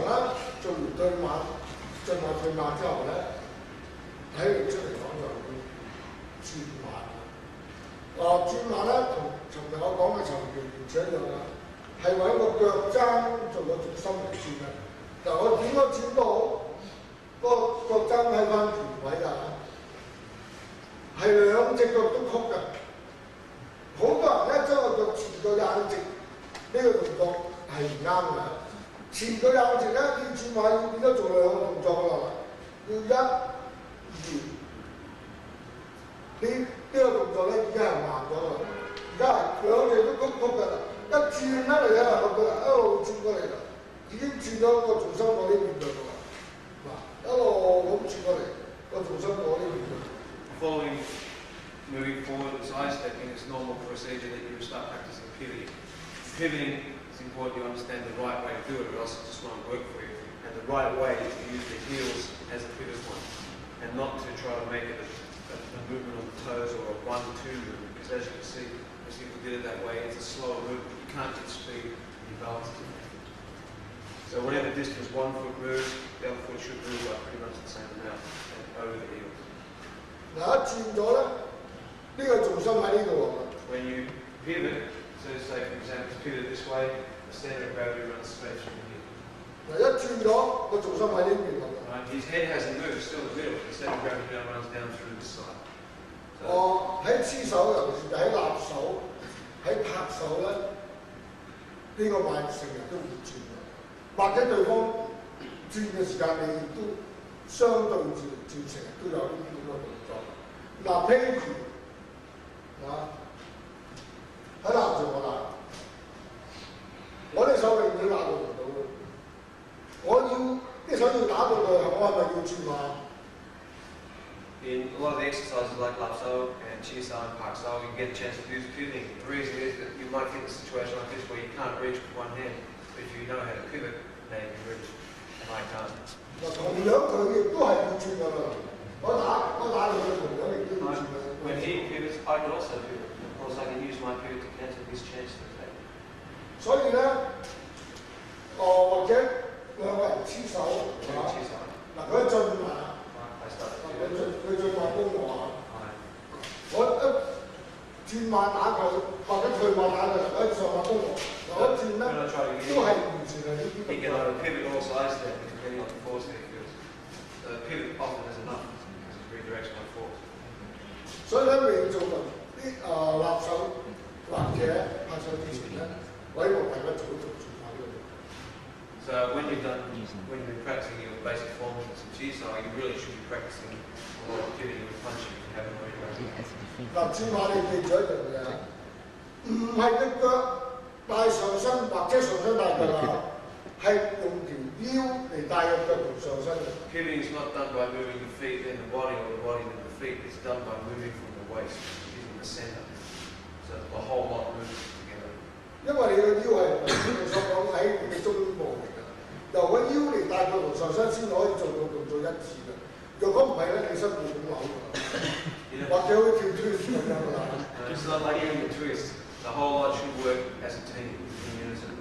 咧做完對馬，進下對馬之後咧，睇嚟出嚟講就會轉馬。轉馬咧同尋日我講嘅長橋原則一樣啦，係揾個腳踭做個重心嚟轉嘅。嗱，我點樣轉都好，個腳踭喺翻條位啊，係兩隻腳都曲嘅。好多人咧將個腳前腳硬直，呢個動作係唔啱嘅。前腳硬直咧，要轉馬要變咗做兩個動作㗎啦，要一、二。呢個動作咧已經係慢咗啦，而家係兩隻都曲曲㗎啦，一轉咧你睇下個腳一路轉過嚟啦，已經轉咗個重心過呢邊度啦，嗱一路咁轉過嚟，個重心過呢邊度。Following, moving forward, side stepping is normal procedure that you start practicing pivoting. Pivoting is important you understand the right way to do it, or else it just won't work for you. And the right way is to use the heels as a pivot point, and not to try to make it a movement on the toes or a 1-2 movement, because as you can see, most people did it that way, it's a slower movement. You can't get speed when you balance it. So whatever distance one foot moves, the other foot should move by pretty much the same amount and over the heels. 嗱一轉咗咧，呢個重心喺呢度喎。When you pivot, so say for example, pivot this way, the center of gravity runs straight through here. 嗱一轉咗個重心喺呢邊喎。Right, his head hasn't moved, still in the middle. The center of gravity now runs down through this side. 我喺黐手，尤其是喺立手、喺拍手咧，呢個馬成日都會轉嘅，或者對方轉嘅時間你亦都相對轉成日都有呢啲咁嘅動作。嗱，譬如喺立住我打，我啲手永遠打到唔到嘅，我要啲手要打到佢，我係咪要轉馬？ In a lot of the exercises like lapso and chisar and paksao, you get a chance to do pivoting. The reason is that you might get a situation like this where you can't reach with one hand, but if you know how to pivot, now you can reach, and I can't. 嗱，同樣佢亦都係要轉㗎啦。我打佢同樣亦都要轉㗎。When he pivots, I can also pivot. Of course, I can use my pivot to cancel his chance to take. 所以咧，或者兩個人黐手，嗱佢一進馬。 佢進馬攻我啊！我一轉馬打佢，或者退馬打佢，一上馬攻我，我一轉咧都係完全係呢啲。He can either pivot or side step depending on the force that he feels. So pivot often is enough because it redirects my force. 所以咧，未做啲立手或者拍手之前咧，我希望大家早做轉馬呢個。 So when you've been practicing your basic forms and some chisar, you really should be practicing a lot of pivoting and punching if you haven't already done it. 嗱，轉馬你記住一樣嘢，唔係隻腳帶上身或者上身帶腳啊，係用條腰嚟帶個腳同上身嘅。Pivoting is not done by moving the feet in the body or the body in the feet. It's done by moving from the waist, using the center. So the whole lot moves together. 因為你個腰係你所講喺你嘅中部嚟㗎，由個腰嚟帶腳同上身先可以做到動作一致嘅。若果唔係咧，你身會咁扭㗎，或者好似跳 twist 咁樣㗎啦。It's not like doing a twist. The whole lot should work as a team in unison.